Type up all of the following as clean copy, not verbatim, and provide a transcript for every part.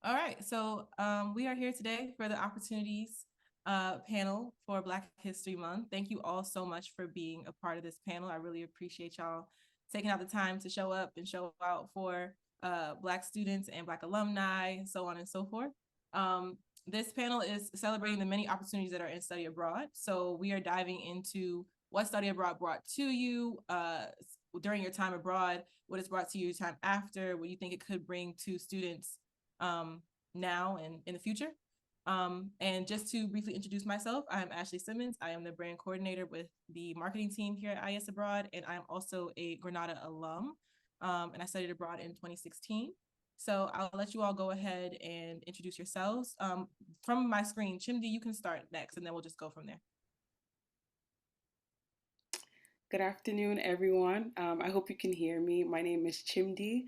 All right, so we are here today for the Opportunities panel for Black History Month. Thank you all so much for being a part of this panel. I really appreciate y'all taking out the time to show up and show out for Black students and Black alumni, and so on and so forth. This panel is celebrating the many opportunities that are in study abroad. So we are diving into what study abroad brought to you during your time abroad, what it's brought to you time after, what you think it could bring to students now and in the future. And just to briefly introduce myself, I'm Ashley Simmons. I am the brand coordinator with the marketing team here at IES Abroad, and I'm also a Granada alum, and I studied abroad in 2016. So I'll let you all go ahead and introduce yourselves. From my screen, Chimdi, you can start next, and then we'll just go from there. Good afternoon, everyone. I hope you can hear me. My name is Chimdi.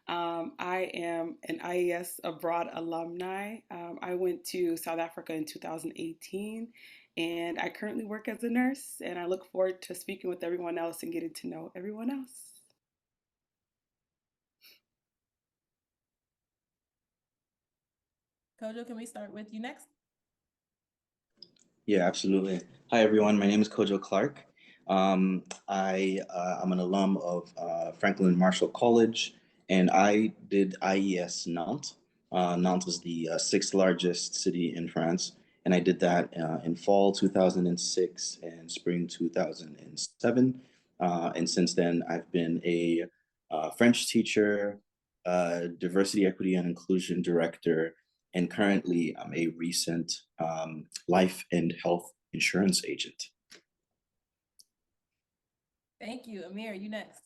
I am an IES Abroad alumni. I went to South Africa in 2018, and I currently work as a nurse, and I look forward to speaking with everyone else and getting to know everyone else. Kojo, can we start with you next? Yeah, absolutely. Hi, everyone. My name is Kojo Clarke. I'm an alum of Franklin Marshall College, and I did IES Nantes. Nantes is the sixth largest city in France, and I did that in fall 2006 and spring 2007. And since then, I've been a French teacher, diversity, equity, and inclusion director, and currently I'm a recent life and health insurance agent. Thank you. Ameer, you next.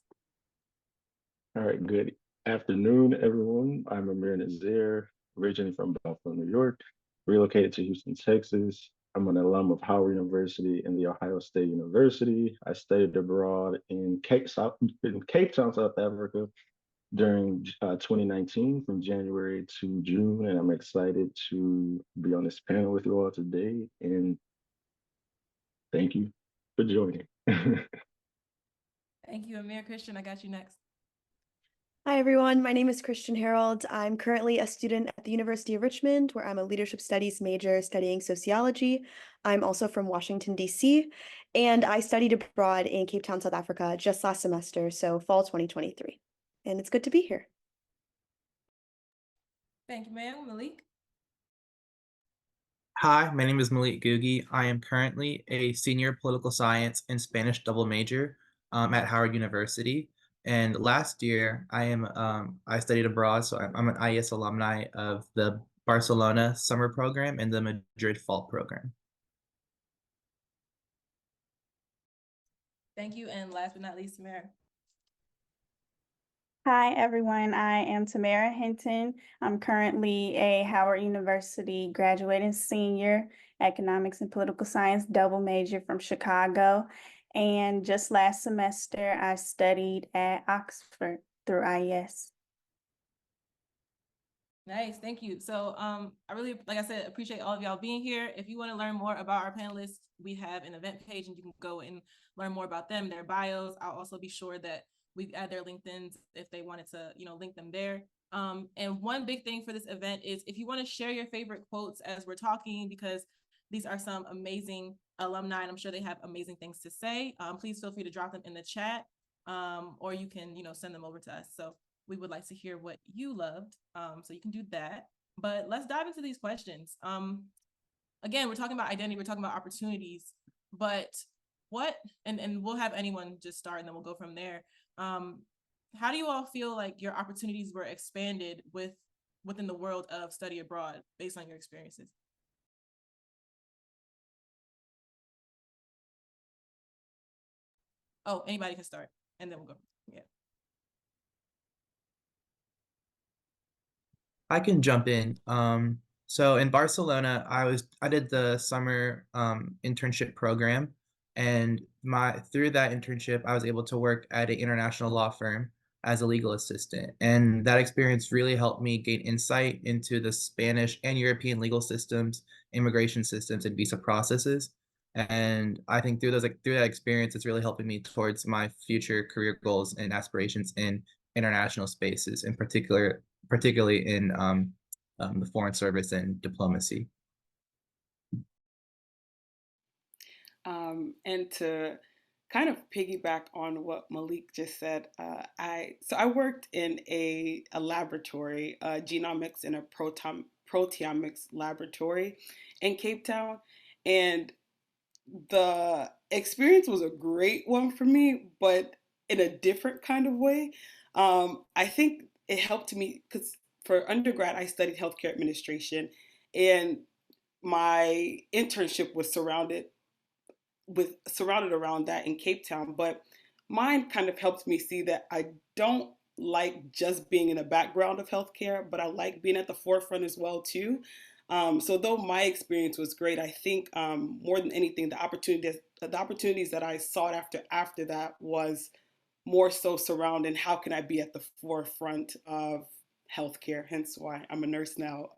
All right, good afternoon, everyone. I'm Ameer Naseer, originally from Buffalo, New York, relocated to Houston, Texas. I'm an alum of Howard University and the Ohio State University. I studied abroad in Cape Town, South Africa during 2019 from January to June, and I'm excited to be on this panel with you all today. And thank you for joining. Thank you, Ameer. Christian, I got you next. Hi, everyone. My name is Christian Harold. I'm currently a student at the University of Richmond, where I'm a leadership studies major studying sociology. I'm also from Washington, D.C., and I studied abroad in Cape Town, South Africa just last semester, so fall 2023. And it's good to be here. Thank you, ma'am. Malik? Hi, my name is Malik Ngugi. I am currently a senior political science and Spanish double major at Howard University. And last year, I studied abroad, so I'm an IES alumni of the Barcelona summer program and the Madrid fall program. Thank you. And last but not least, Timaira. Hi, everyone. I am Timaira Hinton. I'm currently a Howard University graduating senior, economics and political science double major from Chicago. And just last semester, I studied at Oxford through IES. Nice, thank you. So I really, like I said, appreciate all of y'all being here. If you want to learn more about our panelists, we have an event page and you can go and learn more about them, their bios. I'll also be sure that we add their LinkedIns if they wanted to, link them there. And one big thing for this event is if you want to share your favorite quotes as we're talking, because these are some amazing alumni and I'm sure they have amazing things to say. Please feel free to drop them in the chat or you can, send them over to us. So we would like to hear what you loved. So you can do that. But let's dive into these questions. Again, we're talking about identity, we're talking about opportunities, but what, and we'll have anyone just start and then we'll go from there. How do you all feel like your opportunities were expanded within the world of study abroad based on your experiences? Oh, anybody can start and then we'll go. Yeah. I can jump in. So in Barcelona, I did the summer internship program, and through that internship, I was able to work at an international law firm as a legal assistant, and that experience really helped me gain insight into the Spanish and European legal systems, immigration systems, and visa processes. And I think through that experience, it's really helping me towards my future career goals and aspirations in international spaces, in particularly in the foreign service and diplomacy. And to kind of piggyback on what Malik just said, I worked in a laboratory, genomics and a proteomics laboratory in Cape Town, and the experience was a great one for me, but in a different kind of way. I think it helped me because for undergrad I studied healthcare administration, and my internship was surrounded around that in Cape Town, but mine kind of helped me see that I don't like just being in the background of healthcare, but I like being at the forefront as well too. So though my experience was great, I think more than anything, the opportunities that I sought after that was more so surrounding how can I be at the forefront of healthcare, hence why I'm a nurse now.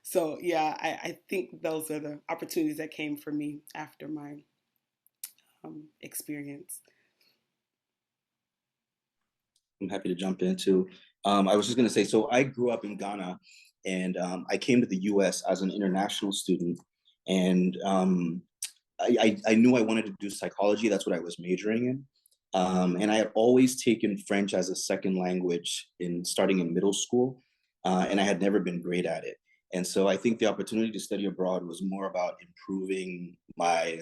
So yeah, I think those are the opportunities that came for me after my experience. I'm happy to jump into. I was just going to say, so I grew up in Ghana, and I came to the U.S. as an international student, and I knew I wanted to do psychology. That's what I was majoring in, and I had always taken French as a second language starting in middle school, and I had never been great at it. And so I think the opportunity to study abroad was more about improving my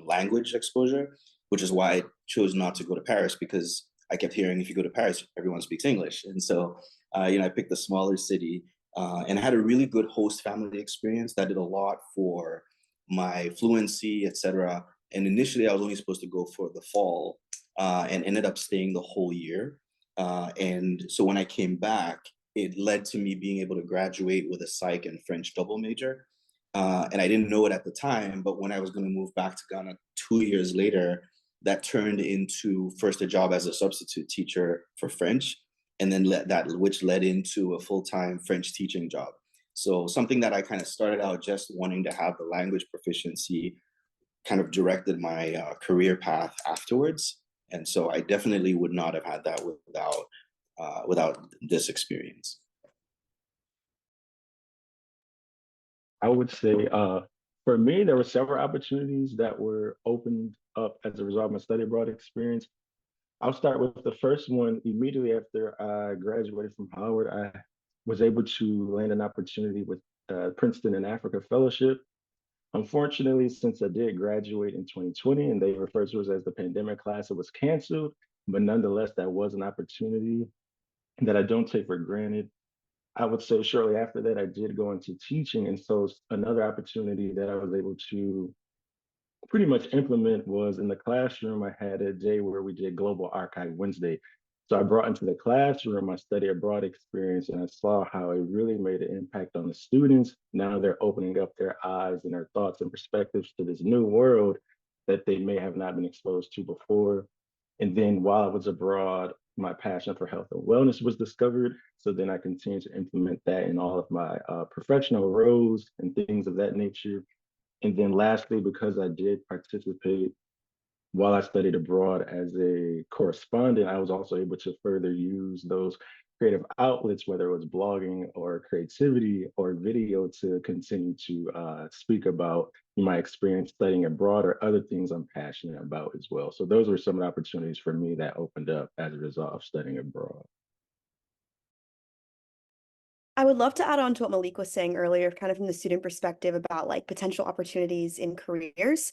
language exposure, which is why I chose not to go to Paris, because I kept hearing if you go to Paris, everyone speaks English. And so, I picked a smaller city and I had a really good host family experience that did a lot for my fluency, etc. And initially I was only supposed to go for the fall and ended up staying the whole year. And so when I came back, it led to me being able to graduate with a psych and French double major. And I didn't know it at the time, but when I was going to move back to Ghana 2 years later, that turned into first a job as a substitute teacher for French, and then which led into a full-time French teaching job. So something that I kind of started out just wanting to have the language proficiency kind of directed my career path afterwards. And so I definitely would not have had that without this experience. I would say for me, there were several opportunities that were opened up as a result of my study abroad experience. I'll start with the first one. Immediately after I graduated from Howard, I was able to land an opportunity with Princeton in Africa Fellowship. Unfortunately, since I did graduate in 2020 and they refer to us as the pandemic class, it was canceled. But nonetheless, that was an opportunity that I don't take for granted. I would say shortly after that, I did go into teaching. And so another opportunity that I was able to pretty much implement was in the classroom. I had a day where we did Global Archive Wednesday. So I brought into the classroom my study abroad experience, and I saw how it really made an impact on the students. Now they're opening up their eyes and their thoughts and perspectives to this new world that they may have not been exposed to before. And then while I was abroad, my passion for health and wellness was discovered. So then I continued to implement that in all of my professional roles and things of that nature. And then lastly, because I did participate while I studied abroad as a correspondent, I was also able to further use those creative outlets, whether it was blogging or creativity or video, to continue to speak about my experience studying abroad or other things I'm passionate about as well. So those were some of the opportunities for me that opened up as a result of studying abroad. I would love to add on to what Malik was saying earlier, kind of from the student perspective about like potential opportunities in careers.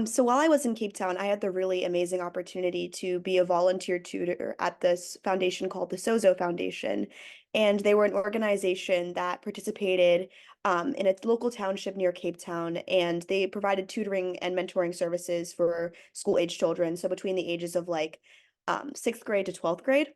So while I was in Cape Town, I had the really amazing opportunity to be a volunteer tutor at this foundation called the Sozo Foundation. And they were an organization that participated in a local township near Cape Town, and they provided tutoring and mentoring services for school-age children. So between the ages of like 6th grade to 12th grade.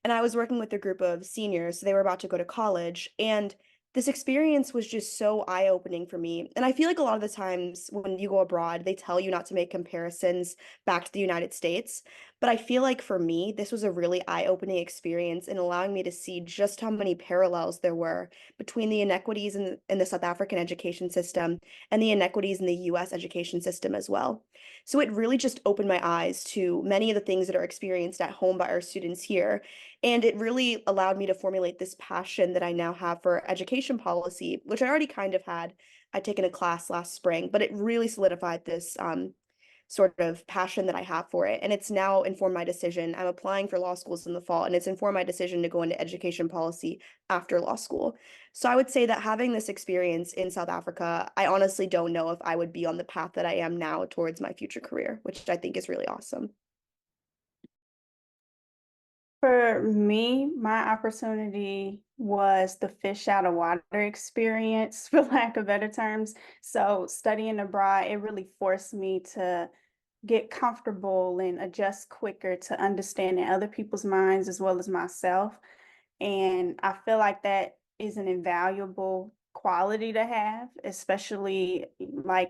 And I was working with a group of seniors. So they were about to go to college. And this experience was just so eye-opening for me. And I feel like a lot of the times when you go abroad, they tell you not to make comparisons back to the United States. But I feel like for me, this was a really eye-opening experience in allowing me to see just how many parallels there were between the inequities in the South African education system and the inequities in the US education system as well. So it really just opened my eyes to many of the things that are experienced at home by our students here. And it really allowed me to formulate this passion that I now have for education policy, which I already kind of had. I'd taken a class last spring, but it really solidified this sort of passion that I have for it. And it's now informed my decision. I'm applying for law schools in the fall, and it's informed my decision to go into education policy after law school. So I would say that having this experience in South Africa, I honestly don't know if I would be on the path that I am now towards my future career, which I think is really awesome. For me, my opportunity was the fish out of water experience, for lack of better terms. So studying abroad, it really forced me to get comfortable and adjust quicker to understanding other people's minds as well as myself. And I feel like that is an invaluable quality to have, especially like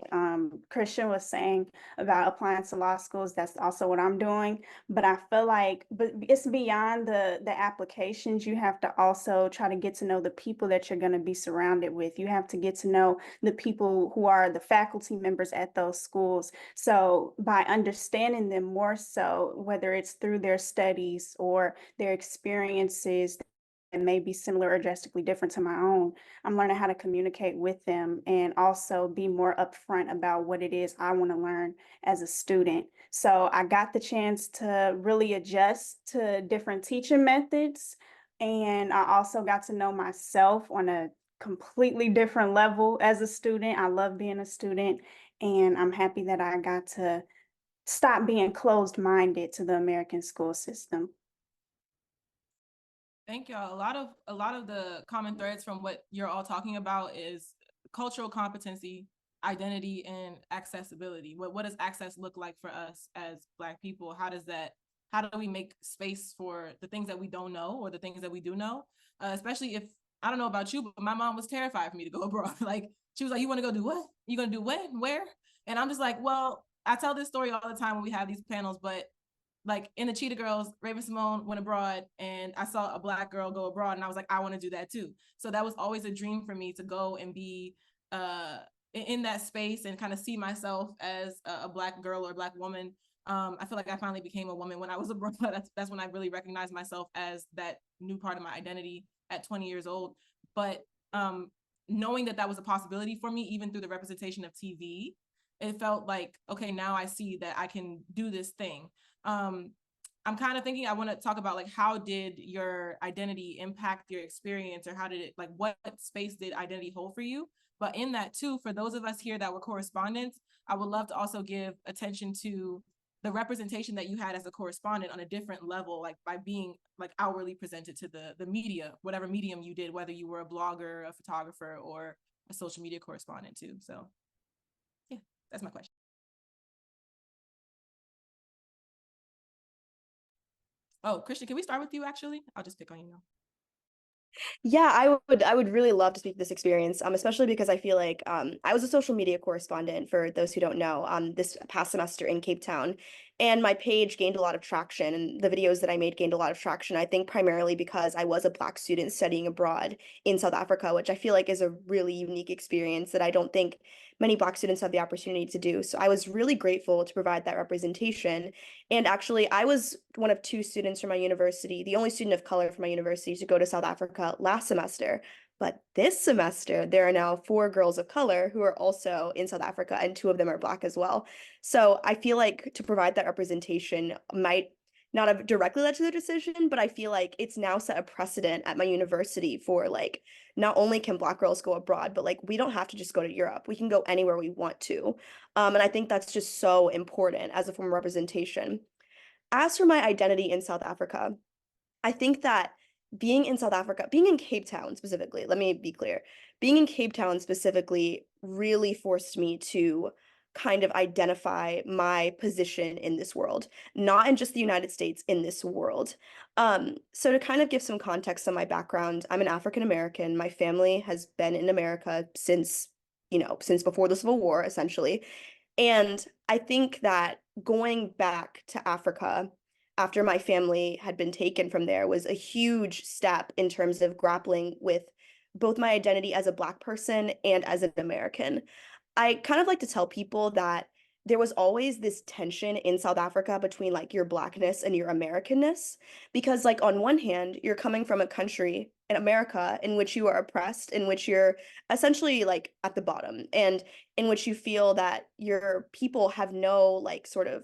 Christian was saying about applying to law schools. That's also what I'm doing. But I feel like, but it's beyond the applications. You have to also try to get to know the people that you're going to be surrounded with. You have to get to know the people who are the faculty members at those schools. So by understanding them more so, whether it's through their studies or their experiences and may be similar or drastically different to my own, I'm learning how to communicate with them and also be more upfront about what it is I want to learn as a student. So I got the chance to really adjust to different teaching methods. And I also got to know myself on a completely different level as a student. I love being a student, and I'm happy that I got to stop being closed-minded to the American school system. Thank y'all. A lot of the common threads from what you're all talking about is cultural competency, identity, and accessibility. What does access look like for us as Black people? How do we make space for the things that we don't know or the things that we do know? Especially if, I don't know about you, but my mom was terrified for me to go abroad. Like, she was like, you want to go do what? You going to do when, where? And I'm just like, well, I tell this story all the time when we have these panels, but like in the Cheetah Girls, Raven Simone went abroad, and I saw a Black girl go abroad, and I was like, I want to do that too. So that was always a dream for me, to go and be in that space and kind of see myself as a Black girl or a Black woman. I feel like I finally became a woman when I was abroad. That's when I really recognized myself as that new part of my identity at 20 years old. But knowing that was a possibility for me, even through the representation of TV, it felt like, okay, now I see that I can do this thing. I'm kind of thinking, I want to talk about, like, how did your identity impact your experience, or how did it, like, what space did identity hold for you? But in that too, for those of us here that were correspondents, I would love to also give attention to the representation that you had as a correspondent on a different level, like by being like outwardly presented to the media, whatever medium you did, whether you were a blogger, a photographer, or a social media correspondent too. So yeah, that's my question. Oh, Christian, can we start with you actually? I'll just pick on you now. Yeah, I would really love to speak to this experience, especially because I feel like I was a social media correspondent, for those who don't know, this past semester in Cape Town, and my page gained a lot of traction, and the videos that I made gained a lot of traction, I think primarily because I was a Black student studying abroad in South Africa, which I feel like is a really unique experience that I don't think many Black students have the opportunity to do. So I was really grateful to provide that representation. And actually, I was one of two students from my university, the only student of color from my university to go to South Africa last semester. But this semester, there are now 4 girls of color who are also in South Africa, and 2 of them are Black as well. So I feel like to provide that representation might not have directly led to the decision, but I feel like it's now set a precedent at my university for, like, not only can Black girls go abroad, but like we don't have to just go to Europe. We can go anywhere we want to. And I think that's just so important as a form of representation. As for my identity in South Africa, I think that being in South Africa, being in Cape Town specifically, let me be clear, being in Cape Town specifically really forced me to kind of identify my position in this world, not in just the United States, in this world. So to kind of give some context on my background, I'm an African American. My family has been in America since, since before the Civil War, essentially. And I think that going back to Africa after my family had been taken from there was a huge step in terms of grappling with both my identity as a Black person and as an American. I kind of like to tell people that there was always this tension in South Africa between like your Blackness and your Americanness. Because, like, on one hand, you're coming from a country in America in which you are oppressed, in which you're essentially like at the bottom, and in which you feel that your people have no like sort of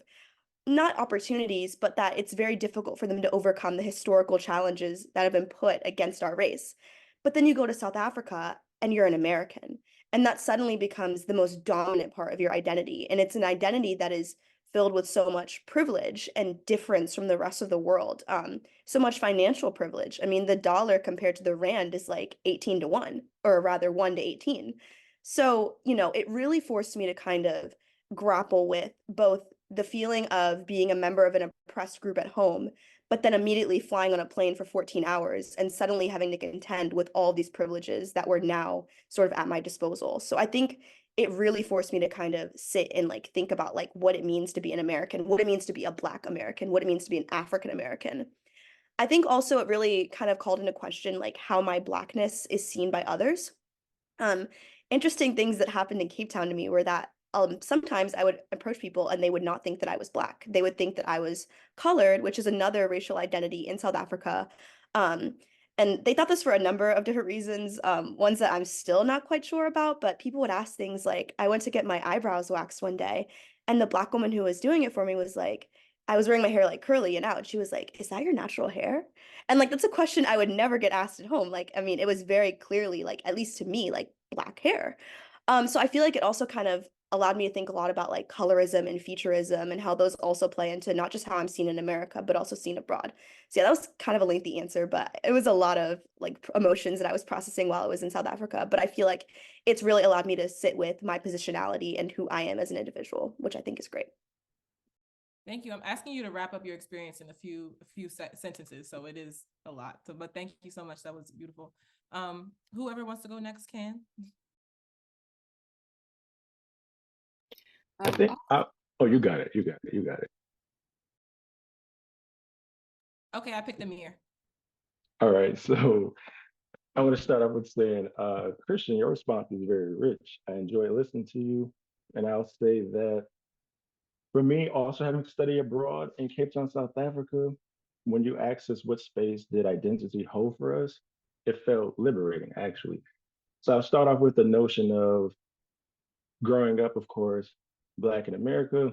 not opportunities, but that it's very difficult for them to overcome the historical challenges that have been put against our race. But then you go to South Africa and you're an American, and that suddenly becomes the most dominant part of your identity. And it's an identity that is filled with so much privilege and difference from the rest of the world. So much financial privilege. I mean, the dollar compared to the rand is like 18 to 1, or rather 1 to 18. So, it really forced me to kind of grapple with both the feeling of being a member of an oppressed group at home, but then immediately flying on a plane for 14 hours and suddenly having to contend with all these privileges that were now sort of at my disposal. So I think it really forced me to kind of sit and like think about like what it means to be an American, what it means to be a Black American, what it means to be an African American. I think also it really kind of called into question like how my Blackness is seen by others. Um, Interesting things that happened in Cape Town to me were that sometimes I would approach people and they would not think that I was Black. They would think that I was colored, which is another racial identity in South Africa. Um, and they thought this for a number of different reasons, ones that I'm still not quite sure about, but people would ask things like, I went to get my eyebrows waxed one day, and the Black woman who was doing it for me was like, I was wearing my hair like curly and out. And she was like, is that your natural hair? And like, that's a question I would never get asked at home. Like, I mean, it was very clearly, like, at least to me, like Black hair. So I feel like it also kind of allowed me to think a lot about like colorism and featureism and how those also play into not just how I'm seen in America, but also seen abroad. So yeah, that was kind of a lengthy answer, but it was a lot of like emotions that I was processing while I was in South Africa. But I feel like it's really allowed me to sit with my positionality and who I am as an individual, which I think is great. Thank you. I'm asking you to wrap up your experience in a few sentences, so it is a lot. So, but thank you so much. That was beautiful. Whoever wants to go next can. I think. Oh, you got it. You got it. You got it. Okay, I picked Ameer. All right. So I want to start off with saying, Christian, your response is very rich. I enjoy listening to you, and I'll say that for me, also having studied abroad in Cape Town, South Africa, when you asked us what space did identity hold for us, it felt liberating, actually. So I'll start off with the notion of growing up, of course, Black in America.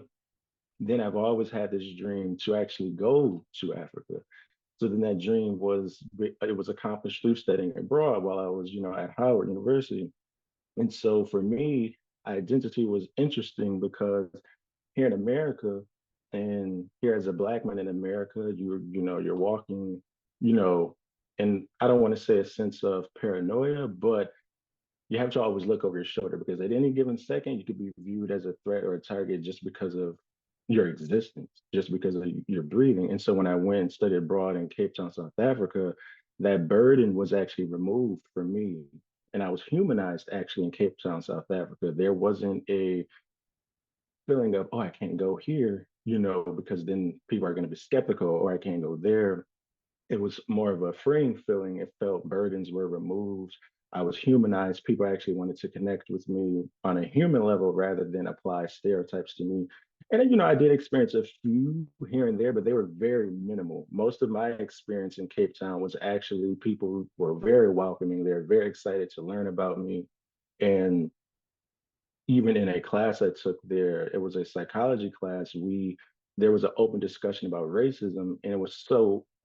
Then I've always had this dream to actually go to Africa. So then that dream was accomplished through studying abroad while I was, at Howard University. And so for me, identity was interesting because here in America, and here as a Black man in America, you're walking, and I don't want to say a sense of paranoia, but you have to always look over your shoulder because at any given second you could be viewed as a threat or a target just because of your existence, just because of your breathing. And so when I went and studied abroad in Cape Town, South Africa, that burden was actually removed from me. And I was humanized actually in Cape Town, South Africa. There wasn't a feeling of, oh, I can't go here, because then people are going to be skeptical, or I can't go there. It was more of a freeing feeling. It felt burdens were removed. I was humanized. People actually wanted to connect with me on a human level rather than apply stereotypes to me. And I did experience a few here and there, but they were very minimal. Most of my experience in Cape Town was actually people who were very welcoming. They're very excited to learn about me. And even in a class I took there, it was a psychology class. There was an open discussion about racism, and it was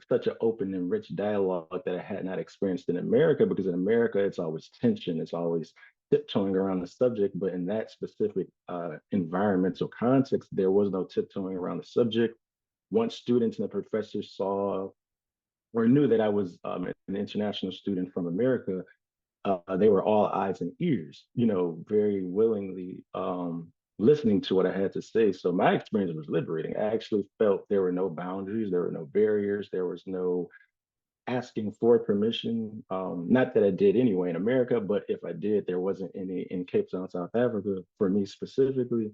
such an open and rich dialogue that I had not experienced in America, because in America it's always tension, it's always tiptoeing around the subject. But in that specific environmental context, there was no tiptoeing around the subject. Once students and the professors saw or knew that I was an international student from America, they were all eyes and ears, very willingly listening to what I had to say. So my experience was liberating. I actually felt there were no boundaries, there were no barriers, there was no asking for permission. Not that I did anyway in America, but if I did, there wasn't any in Cape Town, South Africa, for me specifically.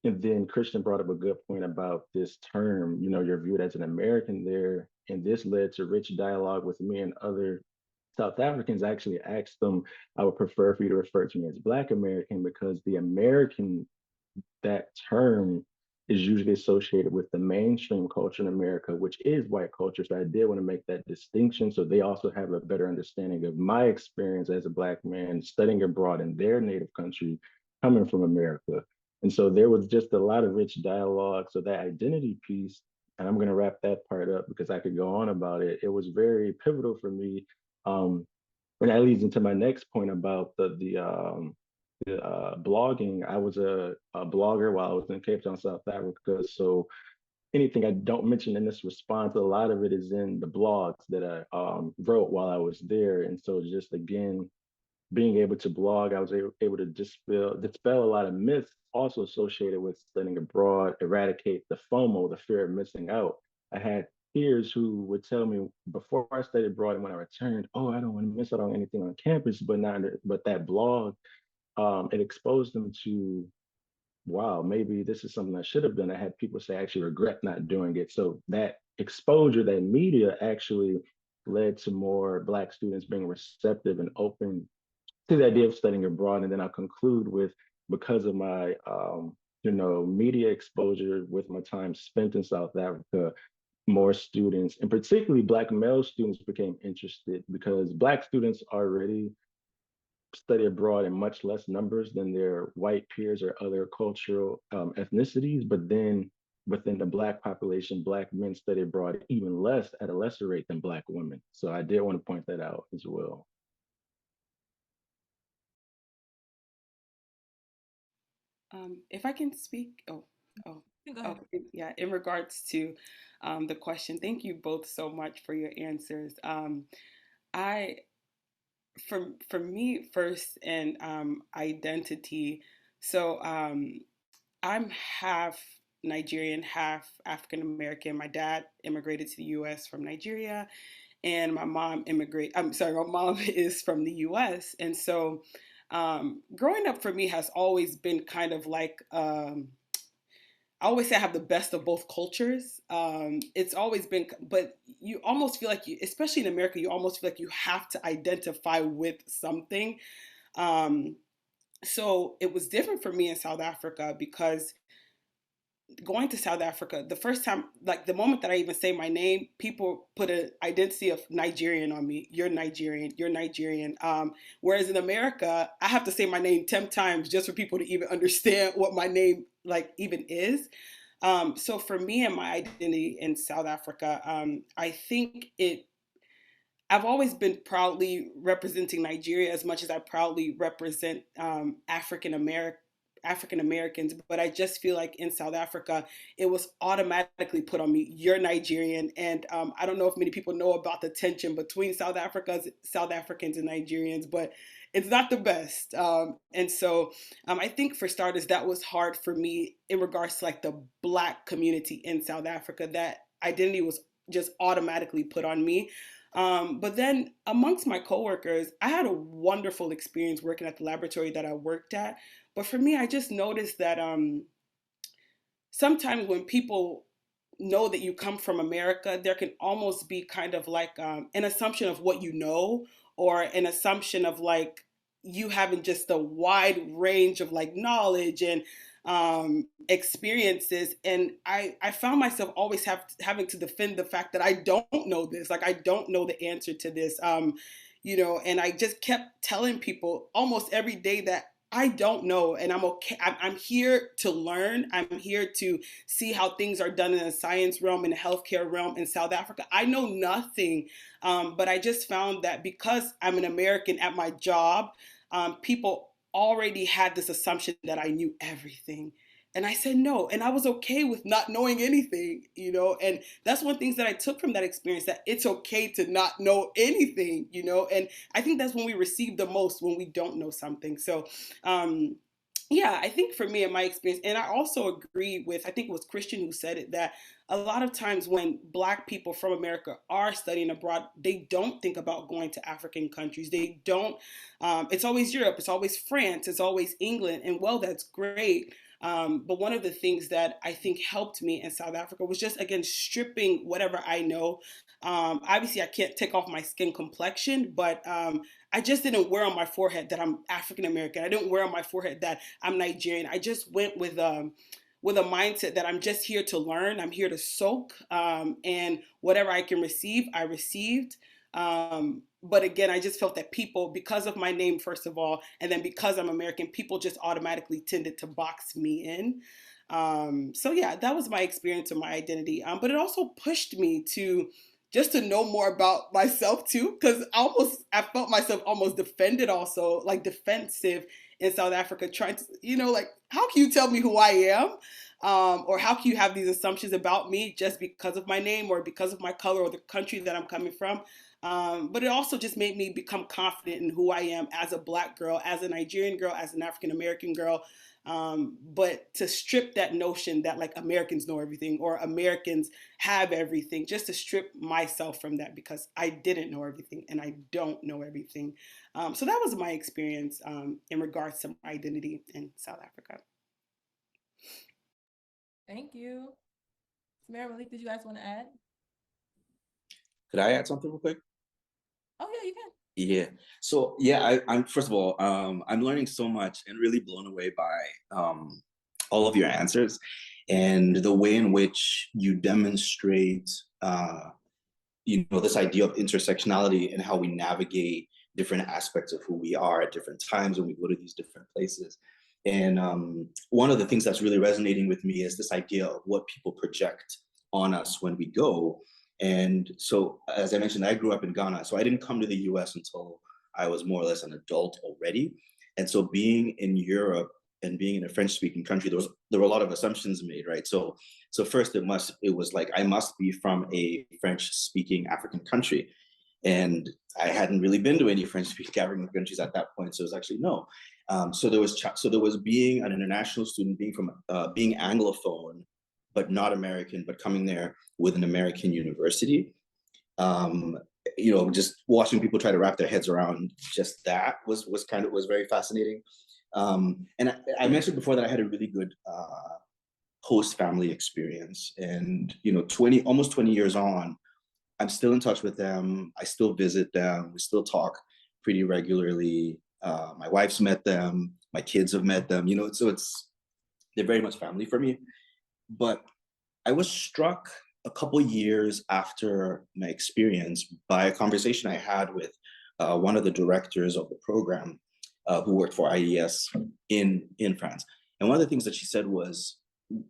And then Christian brought up a good point about this term, you're viewed as an American there. And this led to rich dialogue with me and other South Africans. I actually asked them, I would prefer for you to refer to me as Black American, because the American that term is usually associated with the mainstream culture in America, which is white culture. So I did want to make that distinction so they also have a better understanding of my experience as a Black man studying abroad in their native country, coming from America. And so there was just a lot of rich dialogue. So that identity piece, and I'm going to wrap that part up because I could go on about it. It was very pivotal for me. And that leads into my next point about the blogging. I was a blogger while I was in Cape Town, South Africa. So anything I don't mention in this response, a lot of it is in the blogs that I wrote while I was there. And so just again, being able to blog, I was able to dispel a lot of myths also associated with studying abroad, eradicate the FOMO, the fear of missing out. I had peers who would tell me before I studied abroad and when I returned, oh, I don't want to miss out on anything on campus, but that blog, it exposed them to, wow, maybe this is something I should have done. I had people say I actually regret not doing it. So that exposure, that media actually led to more Black students being receptive and open to the idea of studying abroad. And then I'll conclude with, because of my media exposure with my time spent in South Africa, more students, and particularly Black male students, became interested because Black students already study abroad in much less numbers than their white peers or other cultural ethnicities. But then within the Black population, Black men study abroad even less, at a lesser rate than Black women. So I did want to point that out as well. If I can speak, yeah, in regards to the question, thank you both so much for your answers. For me first, and identity. So I'm half Nigerian, half African American. My dad immigrated to the U.S. from Nigeria, and my mom my mom is from the U.S. And so growing up for me has always been kind of like, I always say I have the best of both cultures. It's always been, but you almost feel like especially in America, you almost feel like you have to identify with something. So it was different for me in South Africa because going to South Africa, the first time, like the moment that I even say my name, people put an identity of Nigerian on me. You're Nigerian, you're Nigerian. Whereas in America, I have to say my name 10 times just for people to even understand what my name like even is. So for me and my identity in South Africa, I think I've always been proudly representing Nigeria as much as I proudly represent African Americans, but I just feel like in South Africa, it was automatically put on me, you're Nigerian. And I don't know if many people know about the tension between South Africans and Nigerians, but it's not the best. And so I think for starters, that was hard for me in regards to like the Black community in South Africa. That identity was just automatically put on me. But then amongst my coworkers, I had a wonderful experience working at the laboratory that I worked at. But for me, I just noticed that sometimes when people know that you come from America, there can almost be kind of like an assumption of what you know, or an assumption of like you having just a wide range of like knowledge and experiences. And I found myself always having to defend the fact that I don't know this, like I don't know the answer to this, and I just kept telling people almost every day that I don't know, and I'm okay. I'm here to learn. I'm here to see how things are done in the science realm, in the healthcare realm in South Africa. I know nothing, but I just found that because I'm an American at my job, people already had this assumption that I knew everything. And I said no, and I was okay with not knowing anything, and that's one of the things that I took from that experience, that it's okay to not know anything, and I think that's when we receive the most, when we don't know something. So yeah, I think for me and my experience, and I also agree with, I think it was Christian who said it, that a lot of times when Black people from America are studying abroad, they don't think about going to African countries. They don't, it's always Europe, it's always France, it's always England, and well, that's great. But one of the things that I think helped me in South Africa was just, again, stripping whatever I know. Obviously, I can't take off my skin complexion, but I just didn't wear on my forehead that I'm African American. I didn't wear on my forehead that I'm Nigerian. I just went with a mindset that I'm just here to learn. I'm here to soak, and whatever I can receive, I received. But again, I just felt that people, because of my name, first of all, and then because I'm American, people just automatically tended to box me in. So yeah, that was my experience of my identity. But it also pushed me to just to know more about myself too, because I felt myself almost defended, also like defensive in South Africa, trying to, like, how can you tell me who I am? Or how can you have these assumptions about me just because of my name or because of my color or the country that I'm coming from? But it also just made me become confident in who I am as a Black girl, as a Nigerian girl, as an African American girl. But to strip that notion that like Americans know everything or Americans have everything, just to strip myself from that, because I didn't know everything and I don't know everything. So that was my experience in regards to my identity in South Africa. Thank you. Samira, Malik, did you guys want to add? Could I add something real quick? Oh yeah, you can. Yeah. So yeah, I'm first of all, I'm learning so much and really blown away by all of your answers and the way in which you demonstrate, this idea of intersectionality and how we navigate different aspects of who we are at different times when we go to these different places. And one of the things that's really resonating with me is this idea of what people project on us when we go. And so, as I mentioned, I grew up in Ghana, so I didn't come to the US until I was more or less an adult already. And so being in Europe and being in a French-speaking country, there were a lot of assumptions made, right? So first it was like, I must be from a French-speaking African country. And I hadn't really been to any French-speaking African countries at that point. So it was actually no. So there was being an international student, being Anglophone, but not American, but coming there with an American university. Just watching people try to wrap their heads around just that was very fascinating. And I mentioned before that I had a really good host family experience, and almost 20 years on, I'm still in touch with them. I still visit them. We still talk pretty regularly. My wife's met them. My kids have met them. So they're very much family for me. But I was struck a couple years after my experience by a conversation I had with one of the directors of the program who worked for IES in France. And one of the things that she said was,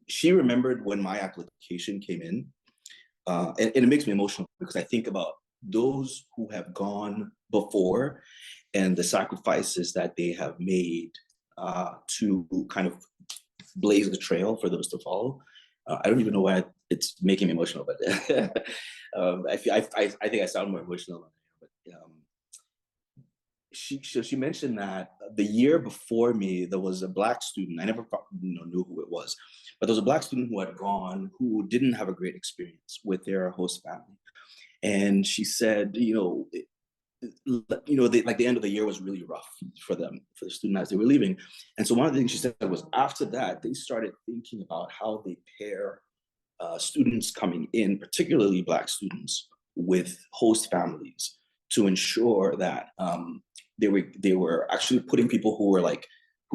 she remembered when my application came in, and it makes me emotional because I think about those who have gone before and the sacrifices that they have made to kind of blaze the trail for those to follow. I don't even know why it's making me emotional, but I think I sound more emotional than I am. But she mentioned that the year before me, there was a Black student. I never knew who it was, but there was a Black student who had gone who didn't have a great experience with their host family. And she said, the end of the year was really rough for them, for the student as they were leaving. And so one of the things she said was, after that, they started thinking about how they pair students coming in, particularly Black students, with host families to ensure that they were actually putting people who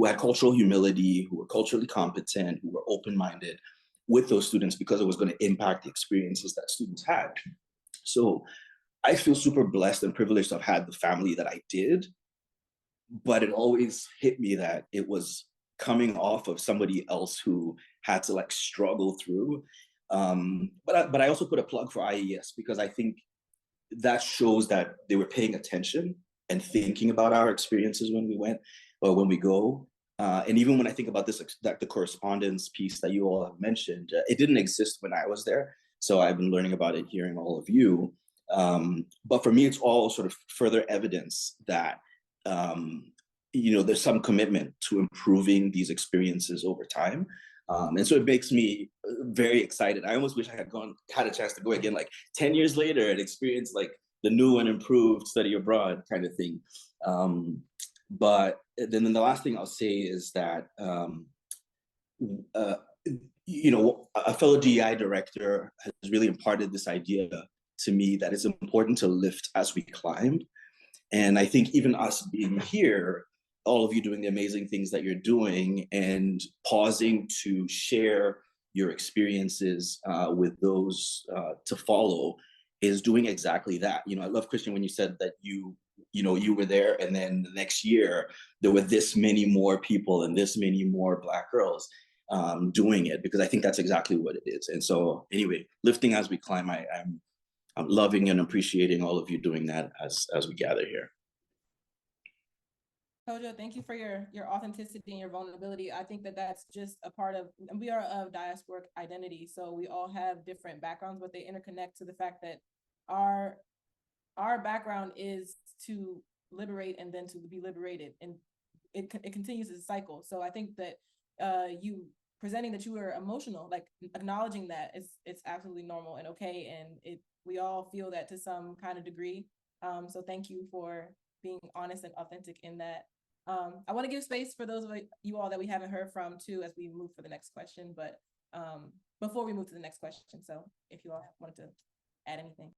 had cultural humility, who were culturally competent, who were open-minded with those students, because it was going to impact the experiences that students had. So I feel super blessed and privileged to have had the family that I did, but it always hit me that it was coming off of somebody else who had to struggle through. But I also put a plug for IES, because I think that shows that they were paying attention and thinking about our experiences when we went or when we go. And even when I think about this, the correspondence piece that you all have mentioned, it didn't exist when I was there. So I've been learning about it, hearing all of you. But for me, it's all sort of further evidence that, there's some commitment to improving these experiences over time. And so it makes me very excited. I almost wish I had a chance to go again, 10 years later, and experience the new and improved study abroad kind of thing. But then the last thing I'll say is that uh, a fellow DEI director has really imparted this idea to me that it's important to lift as we climb. And I think even us being here, all of you doing the amazing things that you're doing and pausing to share your experiences with those to follow is doing exactly that. I love, Christian, when you said that you were there and then the next year there were this many more people and this many more Black girls doing it, because I think that's exactly what it is. And so anyway, lifting as we climb, I'm loving and appreciating all of you doing that as we gather here. Kojo, thank you for your authenticity and your vulnerability. I think that that's just a part of, we are of diasporic identity, so we all have different backgrounds, but they interconnect to the fact that our background is to liberate and then to be liberated, and it continues as a cycle. So I think that you presenting that you were emotional, like acknowledging that it's absolutely normal and okay, and we all feel that to some kind of degree. So thank you for being honest and authentic in that. I want to give space for those of you all that we haven't heard from too, as we move for the next question, but before we move to the next question, so if you all wanted to add anything.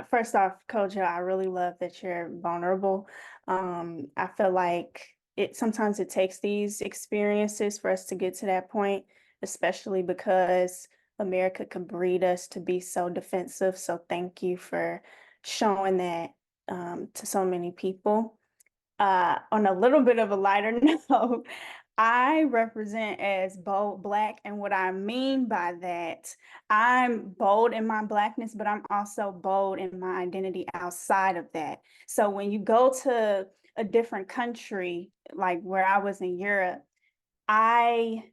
First off, Kojo, I really love that you're vulnerable. I feel like sometimes it takes these experiences for us to get to that point, especially because America could breed us to be so defensive. So thank you for showing that to so many people. On a little bit of a lighter note, I represent as bold Black, and what I mean by that, I'm bold in my Blackness, but I'm also bold in my identity outside of that. So when you go to a different country, like where I was in Europe, I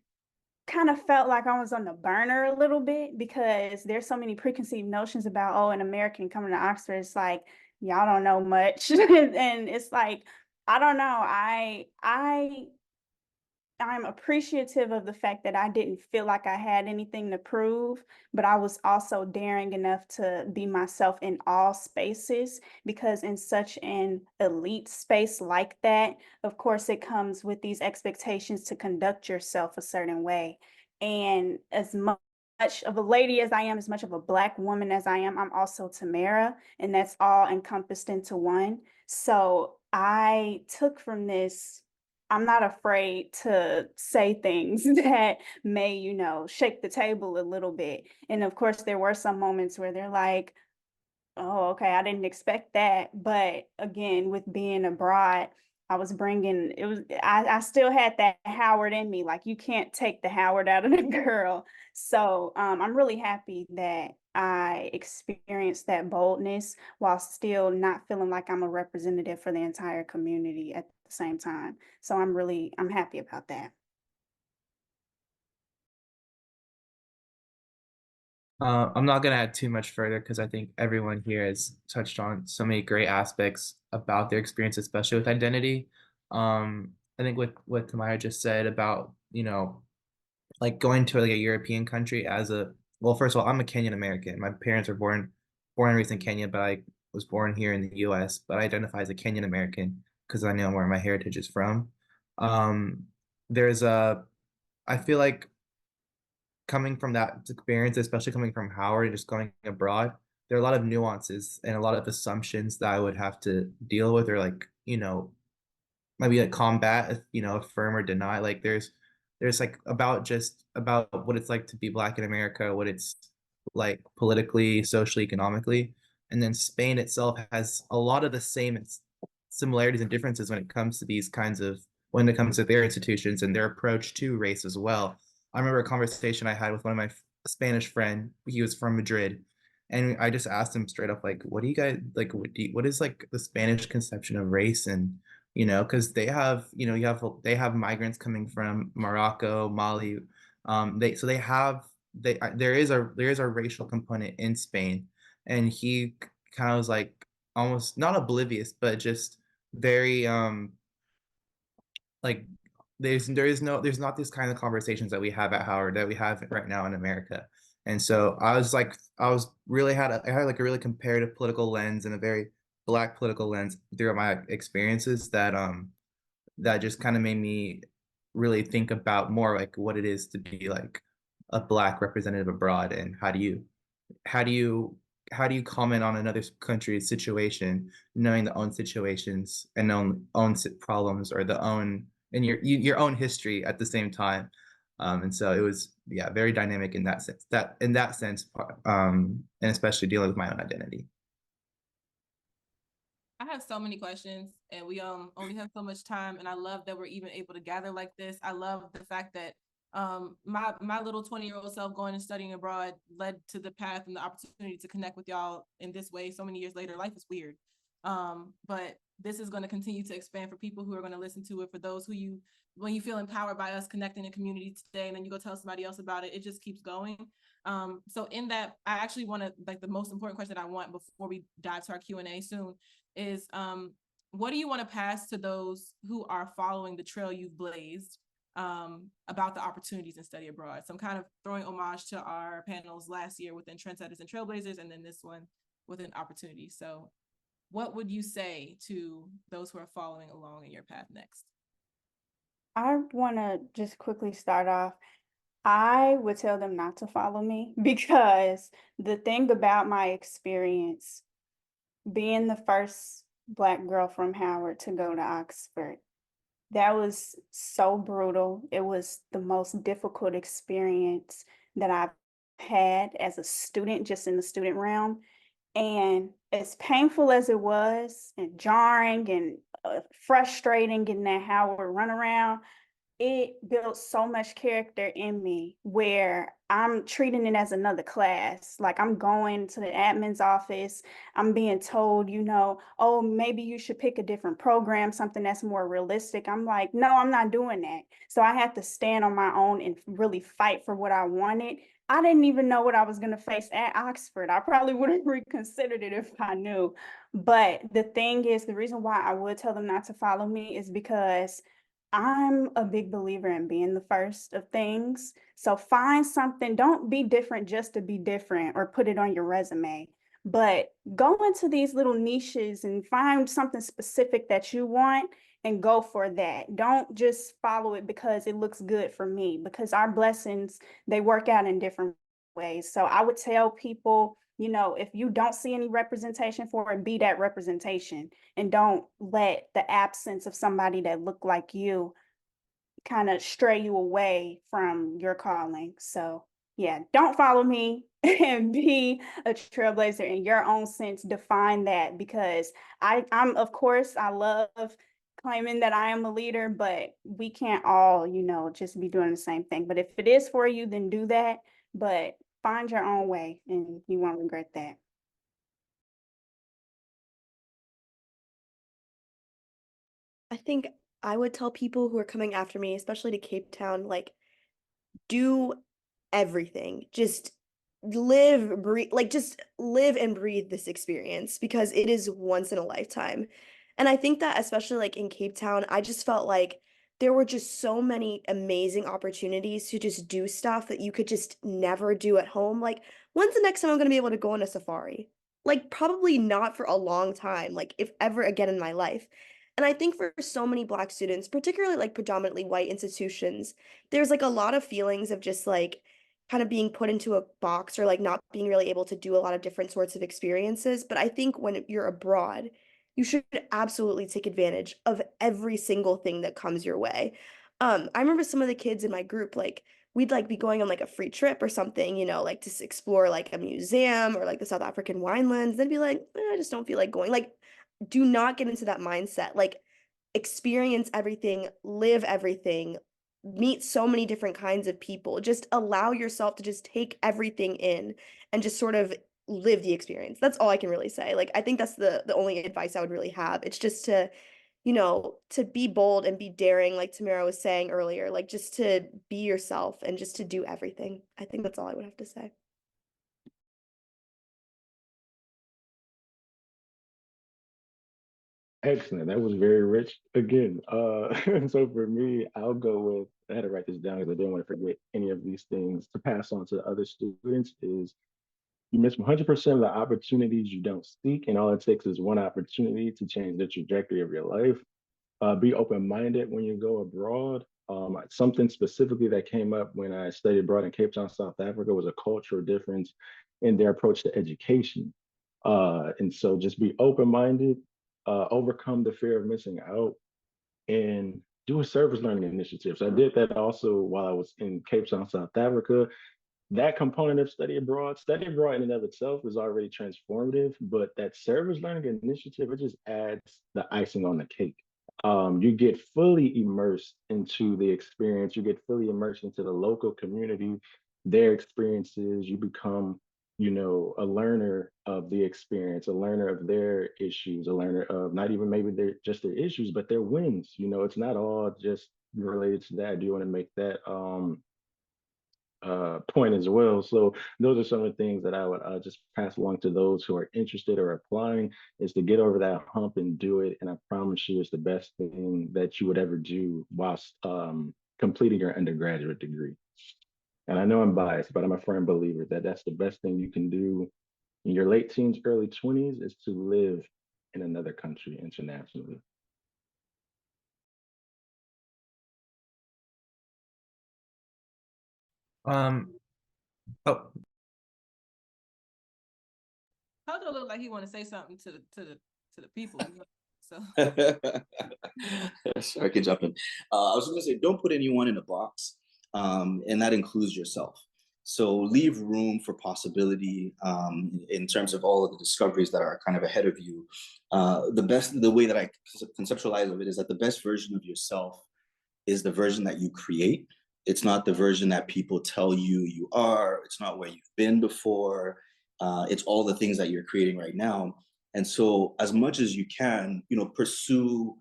kind of felt like I was on the burner a little bit, because there's so many preconceived notions about, oh, an American coming to Oxford, it's like, y'all don't know much. And it's like, I don't know. I'm appreciative of the fact that I didn't feel like I had anything to prove, but I was also daring enough to be myself in all spaces, because in such an elite space like that, of course, it comes with these expectations to conduct yourself a certain way. And as much of a lady as I am, as much of a Black woman as I am, I'm also Timaira, and that's all encompassed into one. So I took from this, I'm not afraid to say things that may, shake the table a little bit. And of course, there were some moments where they're like, oh, okay, I didn't expect that. But again, with being abroad, I still had that Howard in me. Like, you can't take the Howard out of the girl. So I'm really happy that I experienced that boldness while still not feeling like I'm a representative for the entire community at the same time. So I'm happy about that. I'm not going to add too much further because I think everyone here has touched on so many great aspects about their experience, especially with identity. I think what Timaira just said about, like going to like a European country well, first of all, I'm a Kenyan American. My parents were born and raised in Kenya, but I was born here in the US, but I identify as a Kenyan American because I know where my heritage is from. I feel like coming from that experience, especially coming from Howard and just going abroad, there are a lot of nuances and a lot of assumptions that I would have to deal with, or like, maybe like combat, affirm or deny. Like there's like about what it's like to be Black in America, what it's like politically, socially, economically. And then Spain itself has a lot of the same similarities and differences when it comes to their institutions and their approach to race as well. I remember a conversation I had with one of my Spanish friend. He was from Madrid, and I just asked him straight up, like, what do you guys like? What is like the Spanish conception of race? And because they have, they have migrants coming from Morocco, Mali. There is a racial component in Spain, and he kind of was like almost not oblivious, but just very like there's not this kind of conversations that we have at Howard that we have right now in America. And so I had like a really comparative political lens and a very Black political lens through my experiences that just kind of made me really think about more like what it is to be like a Black representative abroad, and how do you how do you comment on another country's situation, knowing the own situations and problems, or the own and your own history at the same time. And so it was, yeah, very dynamic in that sense. And especially dealing with my own identity. I have so many questions, and we only have so much time, and I love that we're even able to gather like this. I love the fact that my little 20-year-old self going and studying abroad led to the path and the opportunity to connect with y'all in this way so many years later. Life is weird. But this is going to continue to expand for people who are going to listen to it, for those who when you feel empowered by us connecting in community today, and then you go tell somebody else about it, it just keeps going. So in that, I actually want to, like, the most important question I want before we dive to our Q&A soon is, what do you want to pass to those who are following the trail you've blazed, about the opportunities in study abroad? So I'm kind of throwing homage to our panels last year within Trendsetters and Trailblazers, and then this one within Opportunity. So what would you say to those who are following along in your path next? I want to just quickly start off. I would tell them not to follow me because the thing about my experience, being the first Black girl from Howard to go to Oxford, that was so brutal. It was the most difficult experience that I've had as a student, just in the student realm. And as painful as it was, and jarring and frustrating getting that Howard runaround, it built so much character in me where I'm treating it as another class. Like, I'm going to the admin's office, I'm being told, oh, maybe you should pick a different program, something that's more realistic. I'm like, no, I'm not doing that. So I had to stand on my own and really fight for what I wanted. I didn't even know what I was going to face at Oxford. I probably would have reconsidered it if I knew. But the thing is, the reason why I would tell them not to follow me is because I'm a big believer in being the first of things. So find something, don't be different just to be different or put it on your resume, but go into these little niches and find something specific that you want and go for that. Don't just follow it because it looks good for me, because our blessings, they work out in different ways. So I would tell people, if you don't see any representation for it, be that representation, and don't let the absence of somebody that look like you kind of stray you away from your calling. So yeah, don't follow me and be a trailblazer in your own sense. Define that, because I'm, of course, I love claiming that I am a leader, but we can't all, just be doing the same thing. But if it is for you, then do that. But find your own way, and you won't regret that. I think I would tell people who are coming after me, especially to Cape Town, like, do everything. Just just live and breathe this experience, because it is once in a lifetime. And I think that especially like in Cape Town, I just felt like there were just so many amazing opportunities to just do stuff that you could just never do at home. Like, when's the next time I'm going to be able to go on a safari? Like, probably not for a long time, like, if ever again in my life. And I think for so many Black students, particularly like predominantly white institutions, there's like a lot of feelings of just like kind of being put into a box, or like not being really able to do a lot of different sorts of experiences. But I think when you're abroad, you should absolutely take advantage of every single thing that comes your way. I remember some of the kids in my group, like, we'd like be going on like a free trip or something, like to explore like a museum or like the South African winelands. They'd be like, I just don't feel like going. Like, do not get into that mindset. Like, experience everything, live everything, meet so many different kinds of people. Just allow yourself to just take everything in and just sort of live the experience. That's all I can really say. Like, I think that's the only advice I would really have. It's just to be bold and be daring, like Timaira was saying earlier, like, just to be yourself and just to do everything. I think that's all I would have to say. Excellent. That was very rich again. So for me, I'll go with, I had to write this down because I didn't want to forget any of these things to pass on to other students, is You miss 100% of the opportunities you don't seek, and all it takes is one opportunity to change the trajectory of your life. Be open-minded when you go abroad. Something specifically that came up when I studied abroad in Cape Town, South Africa, was a cultural difference in their approach to education. And so just be open-minded, overcome the fear of missing out, and do a service learning initiative. So I did that also while I was in Cape Town, South Africa. That component of study abroad in and of itself is already transformative, but that service learning initiative, it just adds the icing on the cake. You get fully immersed into the experience, you get fully immersed into the local community, their experiences, you become, a learner of the experience, a learner of their issues, a learner of not even maybe their issues, but their wins. It's not all just related to that. Do you want to make that point as well? So those are some of the things that I would just pass along to those who are interested or applying, is to get over that hump and do it. And I promise you, it's the best thing that you would ever do whilst completing your undergraduate degree. And I know I'm biased, but I'm a firm believer that that's the best thing you can do in your late teens, early 20s, is to live in another country internationally. Um, oh, Kojo looked like he want to say something to the people. So Sure, I can jump in. I was going to say, don't put anyone in a box, and that includes yourself. So leave room for possibility in terms of all of the discoveries that are kind of ahead of you. The way that I conceptualize of it is that the best version of yourself is the version that you create. It's not the version that people tell you you are. It's not where you've been before. It's all the things that you're creating right now. And so as much as you can, pursue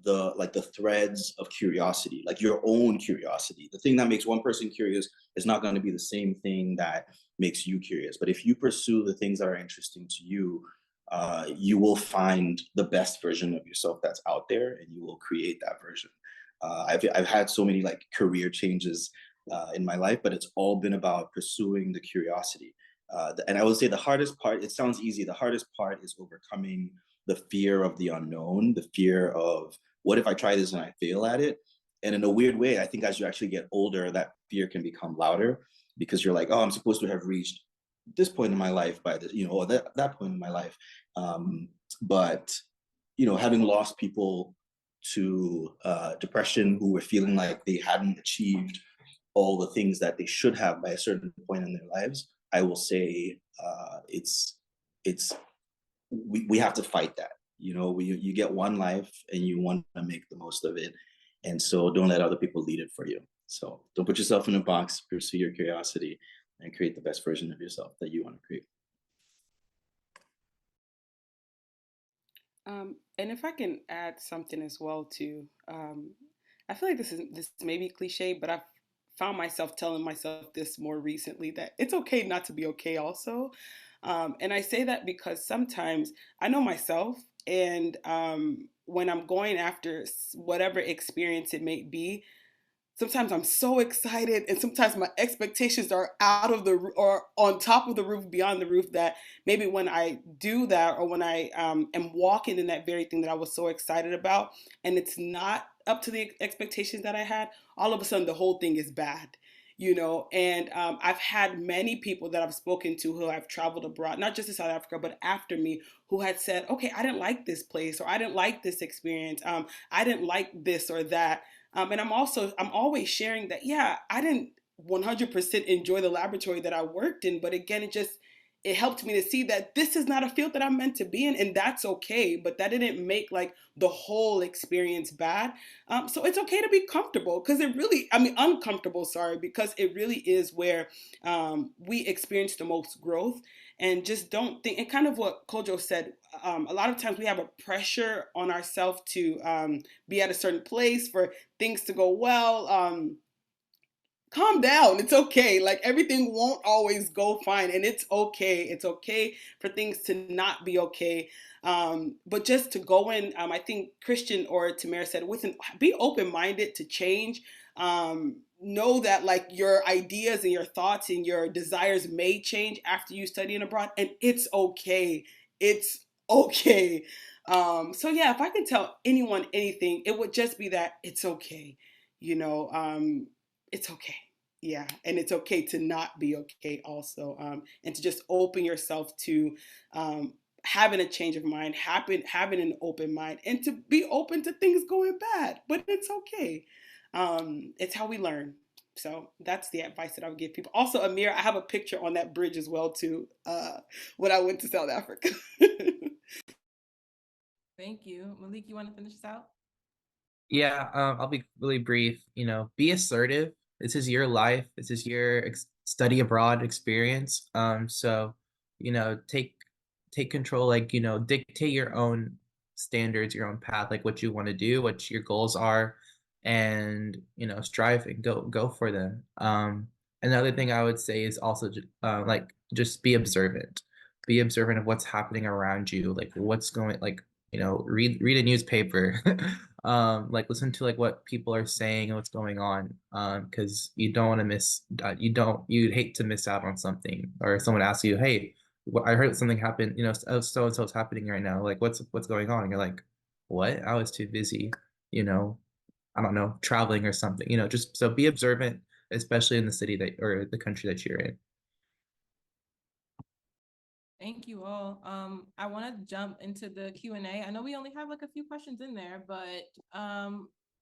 the threads of curiosity, like your own curiosity. The thing that makes one person curious is not going to be the same thing that makes you curious. But if you pursue the things that are interesting to you, you will find the best version of yourself that's out there, and you will create that version. I've had so many like career changes in my life, but it's all been about pursuing the curiosity. And I would say the hardest part, it sounds easy, the hardest part is overcoming the fear of the unknown, the fear of what if I try this and I fail at it? And in a weird way, I think as you actually get older, that fear can become louder, because you're like, oh, I'm supposed to have reached this point in my life by this, or that point in my life. But having lost people to depression, who were feeling like they hadn't achieved all the things that they should have by a certain point in their lives, I will say we have to fight that. You get one life and you want to make the most of it, and so don't let other people lead it for you. So don't put yourself in a box, pursue your curiosity, and create the best version of yourself that you want to create. And if I can add something as well too, I feel like this may be cliche, but I've found myself telling myself this more recently, that it's okay not to be okay also. And I say that because sometimes I know myself, and when I'm going after whatever experience it may be, sometimes I'm so excited, and sometimes my expectations are out of the or on top of the roof, beyond the roof, that maybe when I do that, or when I am walking in that very thing that I was so excited about, and it's not up to the expectations that I had, all of a sudden the whole thing is bad. And I've had many people that I've spoken to who have traveled abroad, not just in South Africa, but after me, who had said, okay, I didn't like this place, or I didn't like this experience. I didn't like this or that. And I'm always sharing that, yeah, I didn't 100% enjoy the laboratory that I worked in, but again, it helped me to see that this is not a field that I'm meant to be in, and that's okay. But that didn't make like the whole experience bad. So it's okay to be comfortable, because uncomfortable, sorry, because it really is where we experience the most growth. And just don't think, and kind of what Kojo said, a lot of times we have a pressure on ourselves to be at a certain place for things to go well. Calm down. It's okay. Like, everything won't always go fine, and it's okay. It's okay for things to not be okay. But just to go in, I think Christian or Timaira said, be open-minded to change. know that like your ideas and your thoughts and your desires may change after you studying abroad, and it's okay. It's okay. So yeah, if I can tell anyone anything, it would just be that it's okay. You know, it's okay. Yeah, and it's okay to not be okay also, and to just open yourself to having a change of mind, having an open mind, and to be open to things going bad. But it's okay. It's how we learn. So that's the advice that I would give people. Also, Ameer, I have a picture on that bridge as well too. When I went to South Africa. Thank you. Malik, you want to finish this out? Yeah, I'll be really brief. You know, be assertive. This is your life. This is your study abroad experience. So, you know, take control. Like, you know, dictate your own standards, your own path, like what you want to do, what your goals are, and you know, strive and go for them. Another thing I would say is also like just be observant. Be observant of what's happening around you, like what's going like you know read a newspaper like listen to like what people are saying and what's going on because you don't want to miss you'd hate to miss out on something or someone asks you, hey, I heard something happened, you know, so and so's happening right now, like what's going on, and you're like, what? I was too busy, you know, I don't know, traveling or something, you know. Just so be observant, especially in the city that or the country that you're in. Thank you all. I want to jump into the Q&A. I know we only have like a few questions in there, but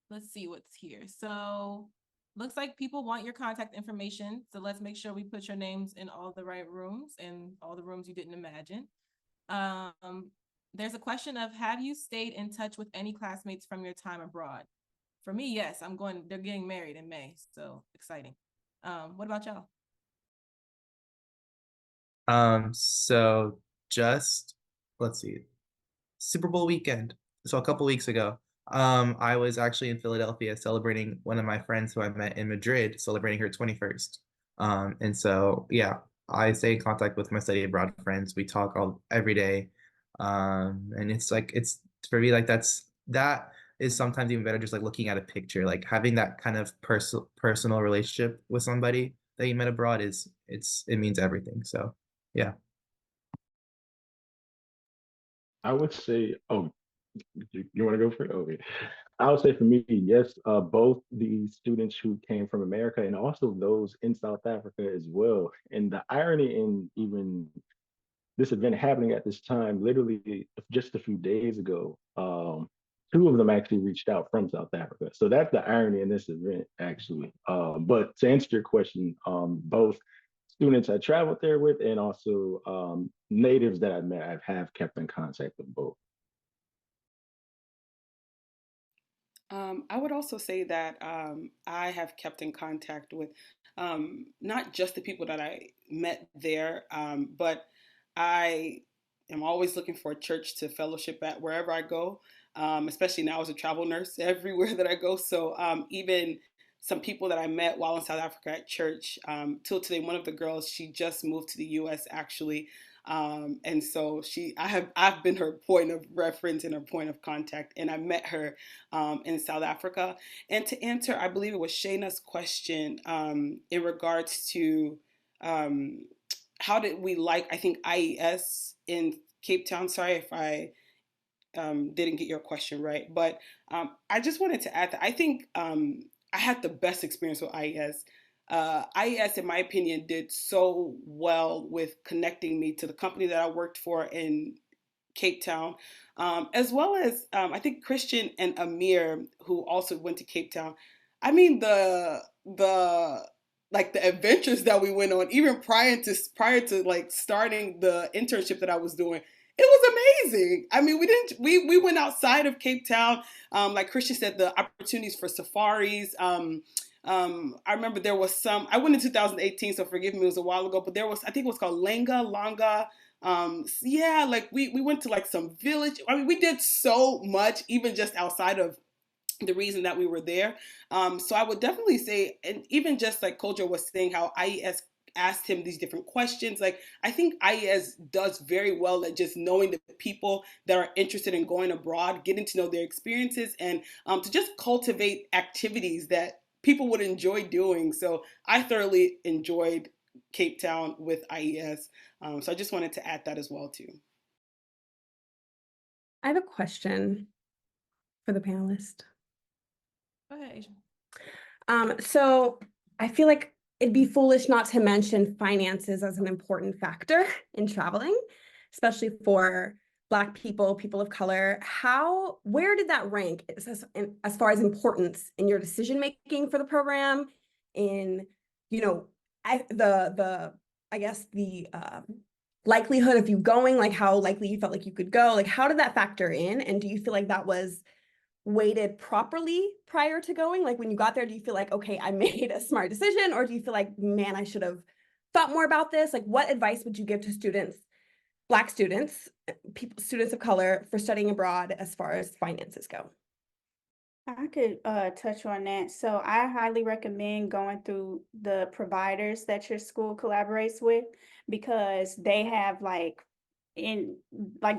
let's see what's here. So looks like people want your contact information. So let's make sure we put your names in all the right rooms and all the rooms you didn't imagine. There's a question of, have you stayed in touch with any classmates from your time abroad? For me, yes, they're getting married in May. So exciting. What about y'all? So just let's see, Super Bowl weekend. So a couple weeks ago, I was actually in Philadelphia celebrating one of my friends who I met in Madrid, celebrating her 21st. And so yeah, I stay in contact with my study abroad friends. We talk every day. And it's like it's for me like that is sometimes even better just like looking at a picture, like having that kind of personal relationship with somebody that you met abroad it means everything. So yeah. I would say, oh, you want to go for it? Okay. I would say for me, yes, both the students who came from America and also those in South Africa as well. And the irony in even this event happening at this time, literally just a few days ago, two of them actually reached out from South Africa. So that's the irony in this event, actually. But to answer your question, both students I traveled there with and also natives that I met, I have kept in contact with both. I would also say that I have kept in contact with not just the people that I met there, but I am always looking for a church to fellowship at wherever I go, especially now as a travel nurse everywhere that I go. So even some people that I met while in South Africa at church, till today, one of the girls, she just moved to the US actually. And so I've been her point of reference and her point of contact, and I met her in South Africa. And to answer, I believe it was Shayna's question in regards to how did we like, I think, IES in Cape Town. Sorry if I didn't get your question right, but I just wanted to add that I think I had the best experience with IES. IES, in my opinion, did so well with connecting me to the company that I worked for in Cape Town, as well as I think Christian and Ameer, who also went to Cape Town. I mean the like the adventures that we went on, even prior to like starting the internship that I was doing. It was amazing. I mean, we went outside of Cape Town. Like Christian said, the opportunities for safaris. I remember there was I went in 2018, so forgive me, it was a while ago, but there was, I think it was called Langa. Yeah, like we went to like some village. I mean, we did so much, even just outside of the reason that we were there. So I would definitely say, and even just like Kojo was saying, how IES asked him these different questions. Like, I think IES does very well at just knowing the people that are interested in going abroad, getting to know their experiences, and to just cultivate activities that people would enjoy doing. So I thoroughly enjoyed Cape Town with IES. So I just wanted to add that as well too. I have a question for the panelist. Go ahead, Asia. So I feel like it'd be foolish not to mention finances as an important factor in traveling, especially for Black people, people of color. Where did that rank as far as importance in your decision making for the program? In, you know, I guess the likelihood of you going, like how likely you felt like you could go, like how did that factor in? And do you feel like that was weighted properly prior to going? Like when you got there, do you feel like, okay, I made a smart decision? Or do you feel like, man, I should have thought more about this? Like what advice would you give to students, Black students, students of color for studying abroad as far as finances go? I could touch on that. So I highly recommend going through the providers that your school collaborates with, because they have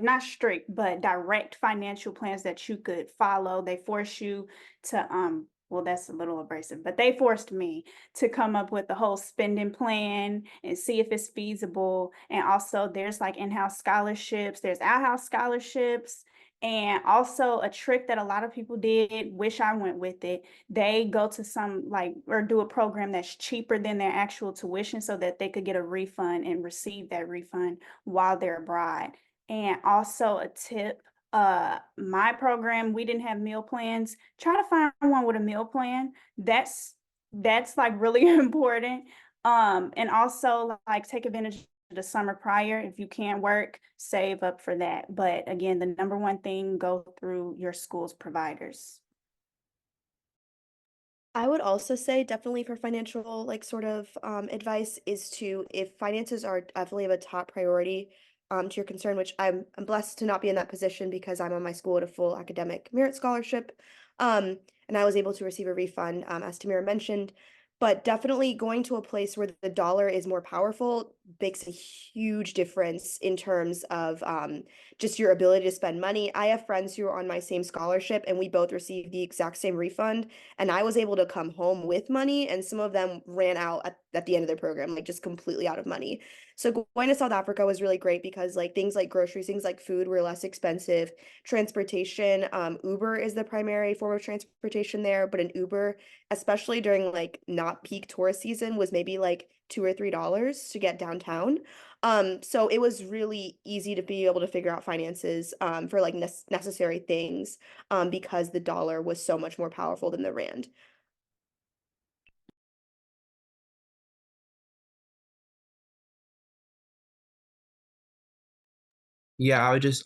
not strict, but direct financial plans that you could follow. They force you to well, that's a little abrasive, but they forced me to come up with the whole spending plan and see if it's feasible. And also there's like in-house scholarships, there's out-house scholarships. And also a trick that a lot of people did, wish I went with it. They go to or do a program that's cheaper than their actual tuition so that they could get a refund and receive that refund while they're abroad. And also a tip, my program, we didn't have meal plans. Try to find one with a meal plan. That's like really important. And also like take advantage the summer prior. If you can't work, save up for that. But again, the number one thing, go through your school's providers. I would also say definitely for financial sort of advice is to, if finances are definitely of a top priority to your concern, which I'm blessed to not be in that position because I'm on my school at a full academic merit scholarship, and I was able to receive a refund, as Timaira mentioned. But definitely going to a place where the dollar is more powerful makes a huge difference in terms of just your ability to spend money. I have friends who are on my same scholarship and we both received the exact same refund. And I was able to come home with money, and some of them ran out at the end of their program, like just completely out of money. So going to South Africa was really great because things like groceries, things like food were less expensive. Transportation, Uber is the primary form of transportation there, but an Uber, especially during not peak tourist season, was maybe like $2 or $3 to get downtown. So it was really easy to be able to figure out finances for necessary things because the dollar was so much more powerful than the rand. Yeah, I would just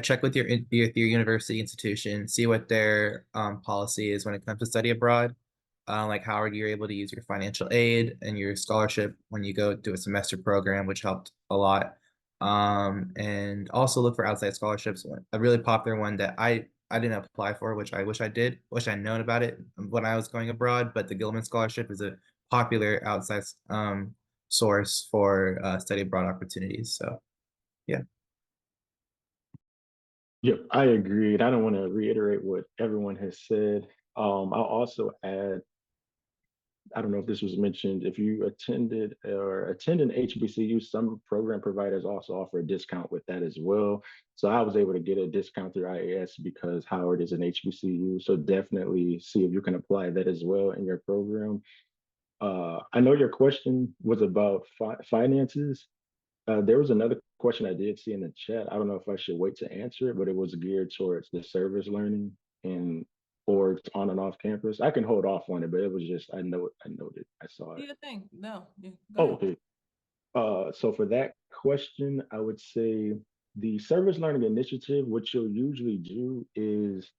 check with your university institution, see what their policy is when it comes to study abroad. Like how are you able to use your financial aid and your scholarship when you go do a semester program, which helped a lot. And also look for outside scholarships. A really popular one that I didn't apply for, which I wish I did, wish I'd known about it when I was going abroad, but the Gilman Scholarship is a popular outside source for study abroad opportunities. So yeah. Yep, I agree. I don't want to reiterate what everyone has said. I'll also add, I don't know if this was mentioned, if you attend an HBCU, some program providers also offer a discount with that as well. So I was able to get a discount through IES because Howard is an HBCU. So definitely see if you can apply that as well in your program. I know your question was about finances. There was another question I did see in the chat. I don't know if I should wait to answer it, but it was geared towards the service learning and or it's on and off campus. I can hold off on it, but it was just I noted, I saw it. Do your thing. No. Go Oh, ahead. okay. So for that question, I would say the service learning initiative, what you'll usually do is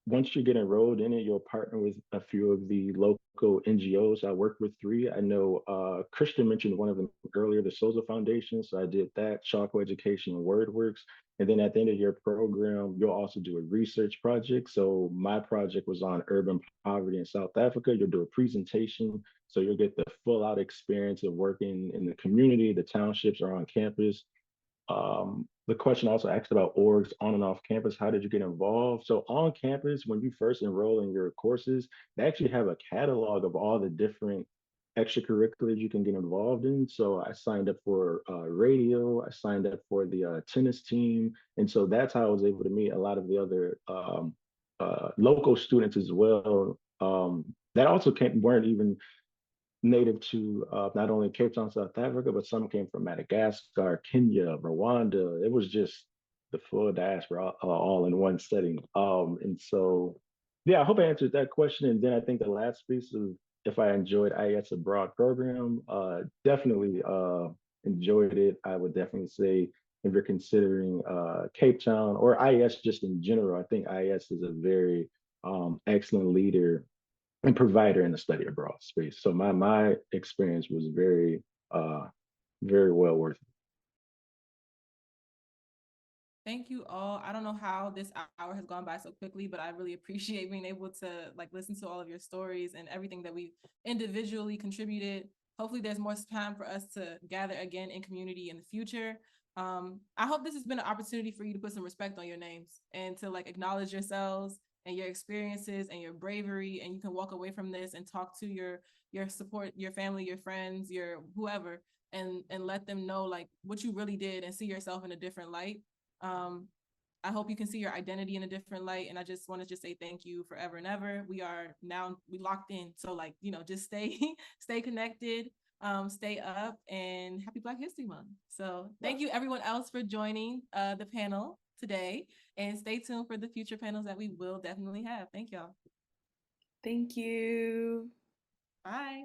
once you get enrolled in it, you'll partner with a few of the local NGOs. I work with three. I know Christian mentioned one of them earlier, the Soza Foundation. So I did that, Chalco Education and WordWorks. And then at the end of your program, you'll also do a research project. So my project was on urban poverty in South Africa. You'll do a presentation. So you'll get the full out experience of working in the community, the townships or on campus. The question also asked about orgs on and off campus. How did you get involved? So on campus, when you first enroll in your courses, they actually have a catalog of all the different extracurriculars you can get involved in. So I signed up for radio, I signed up for the tennis team. And so that's how I was able to meet a lot of the other local students as well. That also weren't even native to not only Cape Town, South Africa, but some came from Madagascar, Kenya, Rwanda. It was just the full diaspora all in one setting. And so, yeah, I hope I answered that question. And then I think the last piece of if I enjoyed IES Abroad program, definitely enjoyed it. I would definitely say if you're considering Cape Town or IES just in general, I think IES is a very excellent leader and provider in the study abroad space. So my experience was very very well worth it. Thank you all. I don't know how this hour has gone by so quickly, but I really appreciate being able to like listen to all of your stories and everything that we've individually contributed. Hopefully there's more time for us to gather again in community in the future. I hope this has been an opportunity for you to put some respect on your names and to like acknowledge yourselves and your experiences and your bravery, and you can walk away from this and talk to your support, your family, your friends, your whoever, and let them know like what you really did and see yourself in a different light. I hope you can see your identity in a different light, and I just want to just say thank you forever and ever. We locked in, so like, you know, just stay connected, stay up, and happy Black History Month. So thank you everyone else for joining the panel today, and stay tuned for the future panels that we will definitely have. Thank y'all. Thank you. Bye.